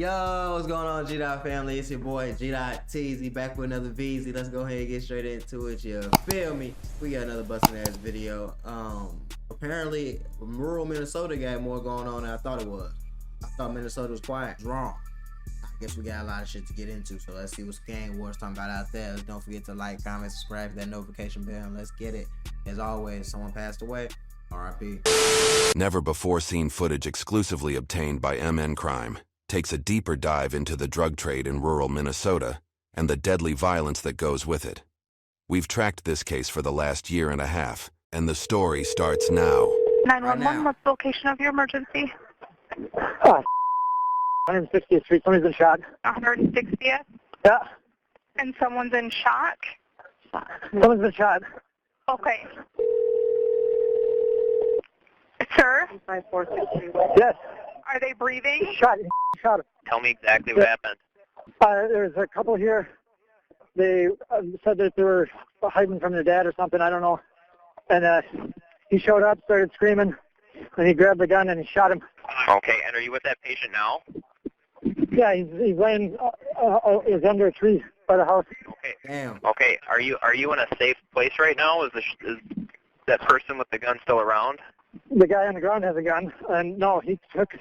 Yo, what's going on, G-Dot family? It's your boy G-Dot TZ back with another VZ. Let's go ahead and get straight into it. You feel me? We got another busting ass video. Apparently rural Minnesota got more going on than I thought it was. I thought Minnesota was quiet. Wrong. I guess we got a lot of shit to get into, so let's see what gang wars talking about out there. Don't forget to like, comment, subscribe, hit that notification bell, and let's get it. As always, someone passed away. RIP. Never before seen footage exclusively obtained by MN Crime takes a deeper dive into the drug trade in rural Minnesota and the deadly violence that goes with it. We've tracked this case for the last year and a half, and the story starts now. 911, what's the location of your emergency? 160th Street, somebody's been shot. 160th? Yeah, And someone's in shock? someone's been shot. Okay. Sir, Yes, are they breathing? shot him. Tell me exactly what happened. There's a couple here. They said that they were hiding from their dad or something, I don't know. And he showed up, started screaming, and he grabbed the gun and he shot him. Okay, and are you with that patient now? Yeah, he's laying is under a tree by the house. Okay. Damn. Okay, are you in a safe place right now? Is that person with the gun still around? The guy on the ground has a gun, and no, he took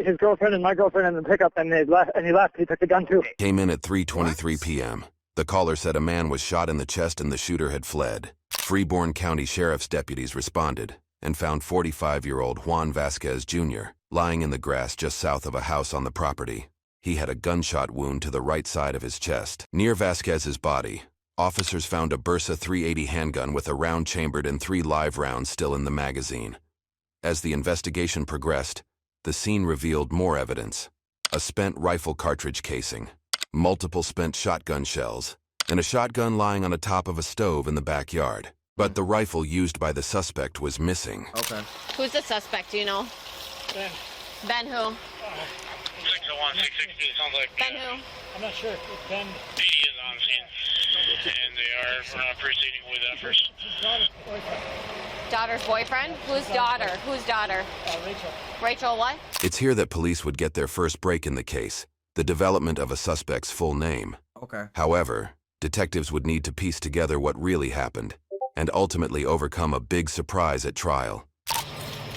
his girlfriend and my girlfriend in the pickup, and he left. He took the gun too. Came in at 3:23 p.m. The caller said a man was shot in the chest and the shooter had fled. Freeborn County Sheriff's deputies responded and found 45-year-old Juan Vasquez Jr. lying in the grass just south of a house on the property. He had a gunshot wound to the right side of his chest. Near Vasquez's body, officers found a Bersa 380 handgun with a round chambered and 3 live rounds still in the magazine. As the investigation progressed, the scene revealed more evidence: a spent rifle cartridge casing, multiple spent shotgun shells, and a shotgun lying on the top of a stove in the backyard. But the rifle used by the suspect was missing. Okay. Who's the suspect, do you know? Ben. Ben who? 601, 660, it sounds like Ben who? I'm not sure. Ben. PD is on scene, and they are proceeding with efforts. Daughter's boyfriend? Whose daughter? Whose daughter? Rachel. Rachel what? It's here that police would get their first break in the case: the development of a suspect's full name. Okay. However, detectives would need to piece together what really happened and ultimately overcome a big surprise at trial.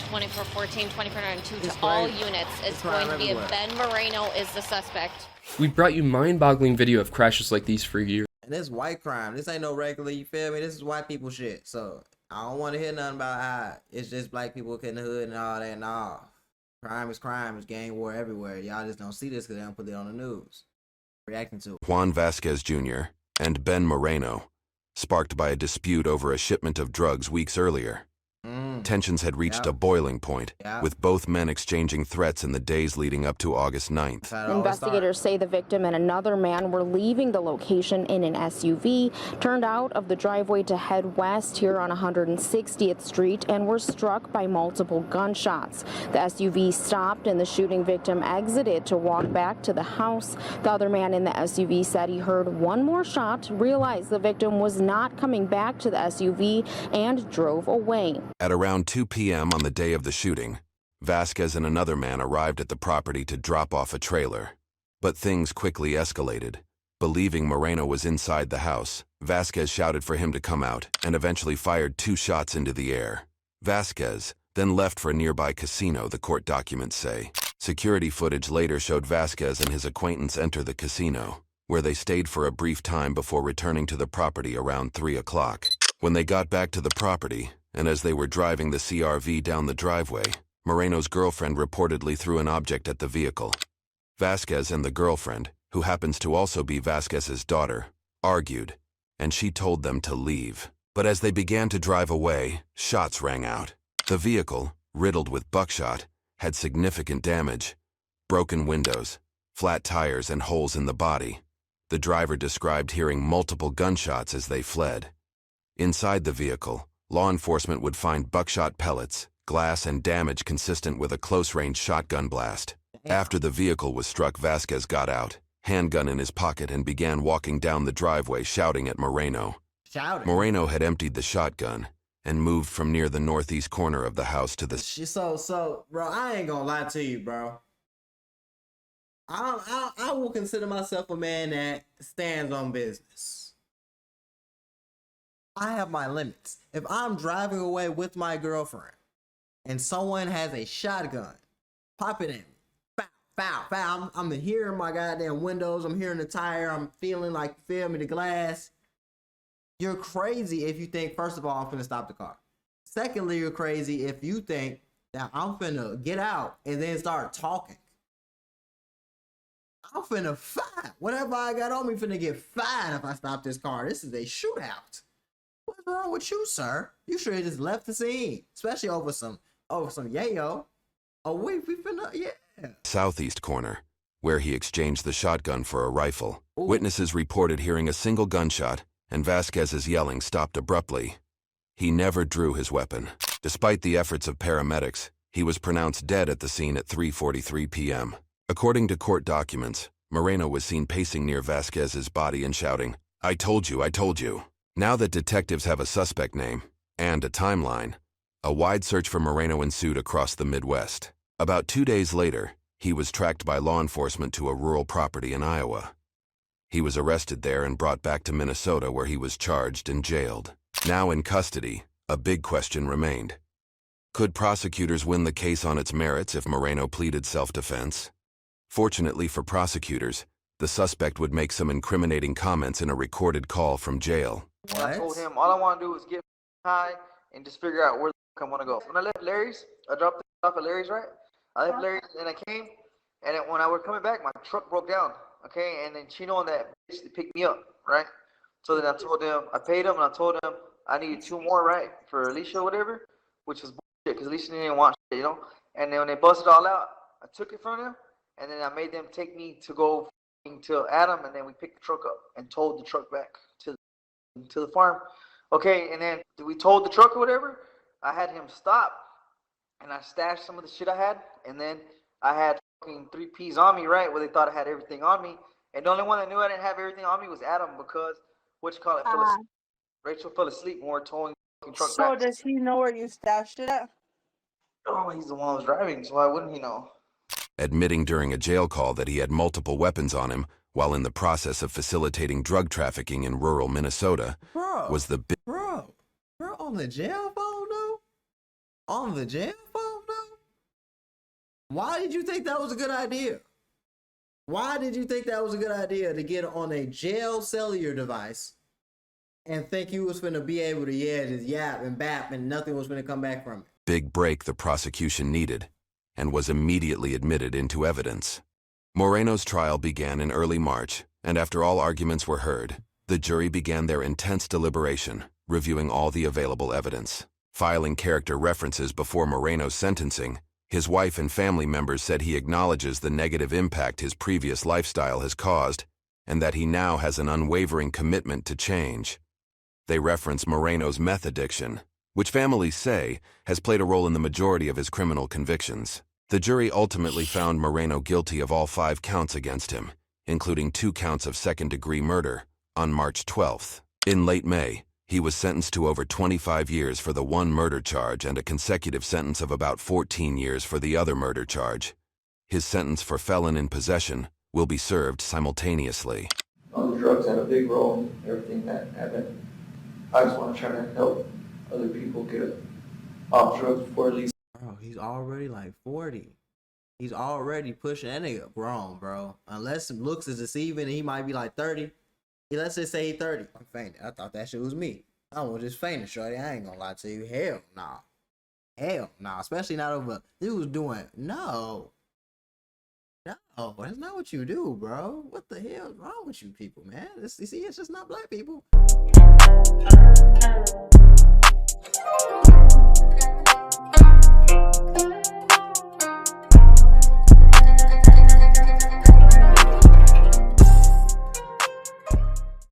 2414, 2492 It's to all crime. units. It's crime going to be everywhere. Ben Moreno is the suspect. We brought you mind-boggling video of crashes like these for years. And this white crime. This ain't no regular, you feel me? This is white people shit. So I don't want to hear nothing about how it's just black people in the hood and all that. Nah. Crime is crime. It's gang war everywhere. Y'all just don't see this because they don't put it on the news. Reacting to it. Juan Vasquez Jr. and Ben Moreno, sparked by a dispute over a shipment of drugs weeks earlier. Tensions had reached Yeah. a boiling point, Yeah. with both men exchanging threats in the days leading up to August 9th. That's how it always Investigators say the victim and another man were leaving the location in an SUV, turned out of the driveway to head west here on 160th Street, and were struck by multiple gunshots. The SUV stopped and the shooting victim exited to walk back to the house. The other man in the SUV said he heard one more shot, realized the victim was not coming back to the SUV, and drove away. At around 2 p.m. on the day of the shooting, Vasquez and another man arrived at the property to drop off a trailer. But things quickly escalated. Believing Moreno was inside the house, Vasquez shouted for him to come out and eventually fired 2 shots into the air. Vasquez then left for a nearby casino, the court documents say. Security footage later showed Vasquez and his acquaintance enter the casino, where they stayed for a brief time before returning to the property around 3 o'clock. When they got back to the property, and as they were driving the CRV down the driveway, Moreno's girlfriend reportedly threw an object at the vehicle. Vasquez and the girlfriend, who happens to also be Vasquez's daughter, argued, and she told them to leave. But as they began to drive away, shots rang out. The vehicle, riddled with buckshot, had significant damage: broken windows, flat tires, and holes in the body. The driver described hearing multiple gunshots as they fled. Inside the vehicle, law enforcement would find buckshot pellets, glass, and damage consistent with a close-range shotgun blast. After the vehicle was struck, Vasquez got out, handgun in his pocket, and began walking down the driveway shouting at Moreno. Shouting. Moreno had emptied the shotgun and moved from near the northeast corner of the house to the... So, bro, I ain't gonna lie to you, bro. I will consider myself a man that stands on business. I have my limits. If I'm driving away with my girlfriend and someone has a shotgun, pop it at me. Bow, bow, bow. I'm hearing my goddamn windows. I'm hearing the tire. I'm feeling like, feel me, the glass. You're crazy if you think, first of all, I'm finna stop the car. Secondly, you're crazy if you think that I'm finna get out and then start talking. I'm finna fight. Whatever I got on me finna get fired if I stop this car. This is a shootout. What's wrong with you, sir? You should have just left the scene, especially over some yayo. Oh, we finna, yeah. Southeast corner, where he exchanged the shotgun for a rifle. Ooh. Witnesses reported hearing a single gunshot, and Vasquez's yelling stopped abruptly. He never drew his weapon. Despite the efforts of paramedics, he was pronounced dead at the scene at 3:43 p.m. According to court documents, Moreno was seen pacing near Vasquez's body and shouting, "I told you, I told you." Now that detectives have a suspect name and a timeline, a wide search for Moreno ensued across the Midwest. About 2 days later, he was tracked by law enforcement to a rural property in Iowa. He was arrested there and brought back to Minnesota, where he was charged and jailed. Now in custody, a big question remained. Could prosecutors win the case on its merits if Moreno pleaded self-defense? Fortunately for prosecutors, the suspect would make some incriminating comments in a recorded call from jail. I told him all I want to do is get high and just figure out where the fuck I want to go. When I left Larry's, I dropped it off at Larry's, right? I left Larry's and I came, and when I was coming back, my truck broke down, okay? And then Chino and that bitch picked me up, right? So then I told them, I paid him, and I told him I needed 2 more, right, for Alicia or whatever, which was bullshit, because Alicia didn't want shit, you know? And then when they busted it all out, I took it from them, and then I made them take me to go to Adam, and then we picked the truck up and towed the truck back to the farm. Okay, and then we towed the truck or whatever. I had him stop, and I stashed some of the shit I had, and then I had fucking 3 Ps on me, right, where they thought I had everything on me. And the only one that knew I didn't have everything on me was Adam, because, fell asleep. Rachel fell asleep when we were towing the truck back. So does he know where you stashed it at? Oh, he's the one who was driving, so why wouldn't he know? Admitting during a jail call that he had multiple weapons on him while in the process of facilitating drug trafficking in rural Minnesota, was the big... Bro, on the jail phone, though? On the jail phone, though? Why did you think that was a good idea? Why did you think that was a good idea to get on a jail cellular device and think you was finna be able to, just yap and bap and nothing was finna come back from it? Big break the prosecution needed, and was immediately admitted into evidence. Moreno's trial began in early March, and after all arguments were heard, the jury began their intense deliberation, reviewing all the available evidence. Filing character references before Moreno's sentencing, his wife and family members said he acknowledges the negative impact his previous lifestyle has caused, and that he now has an unwavering commitment to change. They reference Moreno's meth addiction, which families say has played a role in the majority of his criminal convictions. The jury ultimately found Moreno guilty of all 5 counts against him, including 2 counts of second-degree murder, on March 12th. In late May, he was sentenced to over 25 years for the 1 murder charge and a consecutive sentence of about 14 years for the other murder charge. His sentence for felon in possession will be served simultaneously. All the drugs had a big role in everything that happened. I just want to try to help other people get off drugs before at least. Bro, he's already like 40. He's already pushing. That nigga grown, bro. Unless looks is deceiving, he might be like 30. Let's just say he's 30. I'm fainting. I thought that shit was me. I was just fainting, shorty. I ain't gonna lie to you. Hell nah. Hell nah. Especially not over. He was doing no. No, that's not what you do, bro. What the hell is wrong with you people, man? See, it's just not black people.